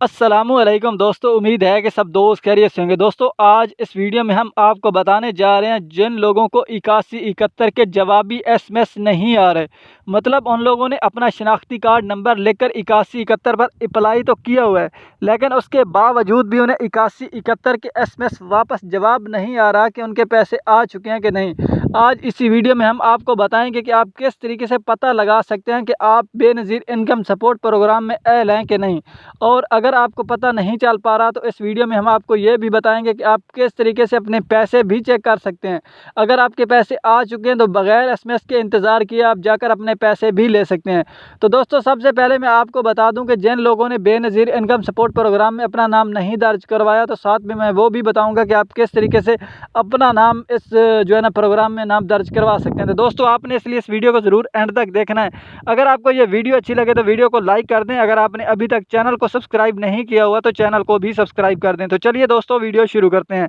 अस्सलामुअलैकुम दोस्तों, उम्मीद है कि सब दोस्त खैरियत से होंगे। दोस्तों, आज इस वीडियो में हम आपको बताने जा रहे हैं जिन लोगों को 8171 के जवाबी एसएमएस नहीं आ रहे, मतलब उन लोगों ने अपना शनाख्ती कार्ड नंबर लेकर 8171 पर अप्लाई तो किया हुआ है, लेकिन उसके बावजूद भी उन्हें 8171 के एसएमएस वापस जवाब नहीं आ रहा कि उनके पैसे आ चुके हैं कि नहीं। आज इसी वीडियो में हम आपको बताएंगे कि आप किस तरीके से पता लगा सकते हैं कि आप बेनज़ीर इनकम सपोर्ट प्रोग्राम में एल हैं कि नहीं। और अगर आपको पता नहीं चल पा रहा तो इस वीडियो में हम आपको ये भी बताएंगे कि आप किस तरीके से अपने पैसे भी चेक कर सकते हैं। अगर आपके पैसे आ चुके हैं तो बगैर एसएमएस के इंतज़ार किए आप जाकर अपने पैसे भी ले सकते हैं। तो दोस्तों, सबसे पहले मैं आपको बता दूं कि जिन लोगों ने बेनज़ीर इनकम सपोर्ट प्रोग्राम में अपना नाम नहीं दर्ज करवाया, तो साथ में मैं वो भी बताऊँगा कि आप किस तरीके से अपना नाम इस जो है ना प्रोग्राम में नाम दर्ज करवा सकते हैं। तो दोस्तों, आपने इसलिए इस वीडियो को ज़रूर एंड तक देखना है। अगर आपको ये वीडियो अच्छी लगे तो वीडियो को लाइक कर दें। अगर आपने अभी तक चैनल को सब्सक्राइब नहीं किया हुआ तो चैनल को भी सब्सक्राइब कर दें। तो चलिए दोस्तों, वीडियो शुरू करते हैं।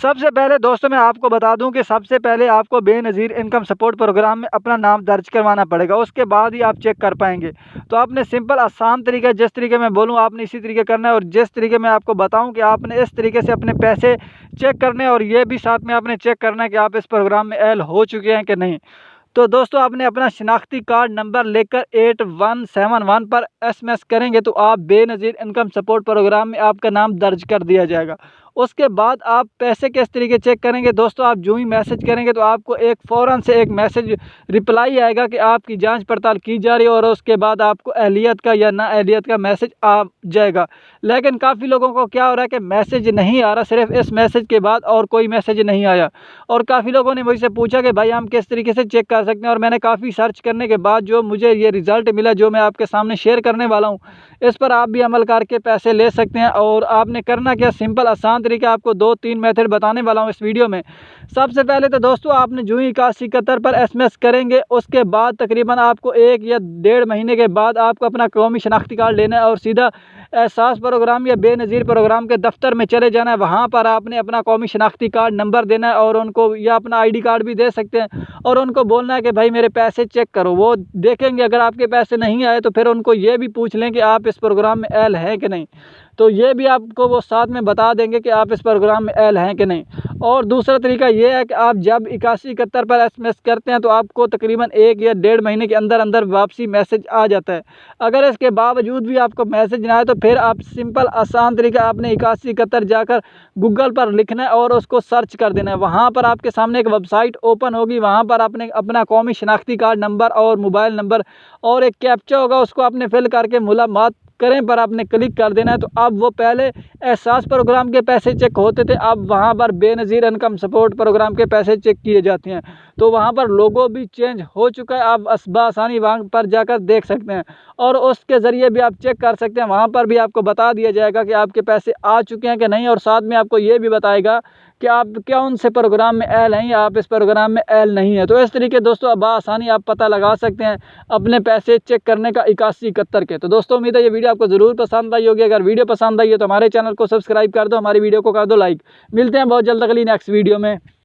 सबसे पहले दोस्तों, मैं आपको बता दूं कि सबसे पहले आपको बेनज़ीर इनकम सपोर्ट प्रोग्राम में अपना नाम दर्ज करवाना पड़ेगा, उसके बाद ही आप चेक कर पाएंगे। तो आपने सिंपल आसान तरीका, जिस तरीके मैं बोलूँ आपने इसी तरीके करना है, और जिस तरीके मैं आपको बताऊँ कि आपने इस तरीके से अपने पैसे चेक करने, और ये भी साथ में आपने चेक करना है कि आप इस प्रोग्राम में एल हो चुके हैं कि नहीं। तो दोस्तों, आपने अपना शनाख्ती कार्ड नंबर लेकर 8171 पर एसएमएस करेंगे तो आप बेनज़ीर इनकम सपोर्ट प्रोग्राम में आपका नाम दर्ज कर दिया जाएगा। उसके बाद आप पैसे किस तरीके चेक करेंगे दोस्तों, आप जो ही मैसेज करेंगे तो आपको फ़ौरन से एक मैसेज रिप्लाई आएगा कि आपकी जांच पड़ताल की जा रही है, और उसके बाद आपको अहलियत का या नाअहलियत का मैसेज आ जाएगा। लेकिन काफ़ी लोगों को क्या हो रहा है कि मैसेज नहीं आ रहा, सिर्फ इस मैसेज के बाद और कोई मैसेज नहीं आया। और काफ़ी लोगों ने मुझसे पूछा कि भाई हम किस तरीके से चेक कर सकते हैं, और मैंने काफ़ी सर्च करने के बाद जो मुझे ये रिज़ल्ट मिला, जो मैं आपके सामने शेयर करने वाला हूँ, इस पर आप भी अमल करके पैसे ले सकते हैं। और आपने करना क्या, सिंपल आसान तरीका आपको 2-3 मेथड बताने वाला हूँ इस वीडियो में। सबसे पहले तो दोस्तों, आपने जो ही 8171 पर एसएमएस करेंगे, उसके बाद तकरीबन आपको 1 या 1.5 महीने के बाद आपको अपना कौमी शनाख्ती कार्ड लेना है और सीधा एहसास प्रोग्राम या बेनज़ीर प्रोग्राम के दफ्तर में चले जाना है। वहाँ पर आपने अपना कौमी शनाख्ती कार्ड नंबर देना है, और उनको या अपना आईडी कार्ड भी दे सकते हैं, और उनको बोलना है कि भाई मेरे पैसे चेक करो। वो देखेंगे, अगर आपके पैसे नहीं आए तो फिर उनको ये भी पूछ लें कि आप इस प्रोग्राम में एल हैं कि नहीं। तो ये भी आपको वो साथ में बता देंगे कि आप इस प्रोग्राम में एल हैं कि नहीं। और दूसरा तरीका ये है कि आप जब 8171 पर एसएमएस करते हैं तो आपको तकरीबन 1 या 1.5 महीने के अंदर अंदर वापसी मैसेज आ जाता है। अगर इसके बावजूद भी आपको मैसेज ना आए तो फिर आप सिंपल आसान तरीका, आपने 8171 जाकर गूगल पर लिखना है और उसको सर्च कर देना है। वहाँ पर आपके सामने एक वेबसाइट ओपन होगी, वहाँ पर आपने अपना कौमी शनाख्ती कार्ड नंबर और मोबाइल नंबर और एक कैप्चा होगा, उसको आपने फिल करके मुलाकात करें पर आपने क्लिक कर देना है। तो अब वो पहले एहसास प्रोग्राम के पैसे चेक होते थे, अब वहाँ पर बेनज़ीर इनकम सपोर्ट प्रोग्राम के पैसे चेक किए जाते हैं। तो वहाँ पर लोगो भी चेंज हो चुका है, आप आसानी वहाँ पर जाकर देख सकते हैं, और उसके ज़रिए भी आप चेक कर सकते हैं। वहाँ पर भी आपको बता दिया जाएगा कि आपके पैसे आ चुके हैं कि नहीं, और साथ में आपको ये भी बताएगा कि आप कौन से प्रोग्राम में एल हैं या आप इस प्रोग्राम में एल नहीं है। तो इस तरीके दोस्तों अब आसानी आप पता लगा सकते हैं अपने पैसे चेक करने का 8171 के। तो दोस्तों, उम्मीद है ये वीडियो आपको ज़रूर पसंद आई होगी। अगर वीडियो पसंद आई है तो हमारे चैनल को सब्सक्राइब कर दो, हमारी वीडियो को कर दो लाइक। मिलते हैं बहुत जल्द अगली नेक्स्ट वीडियो में।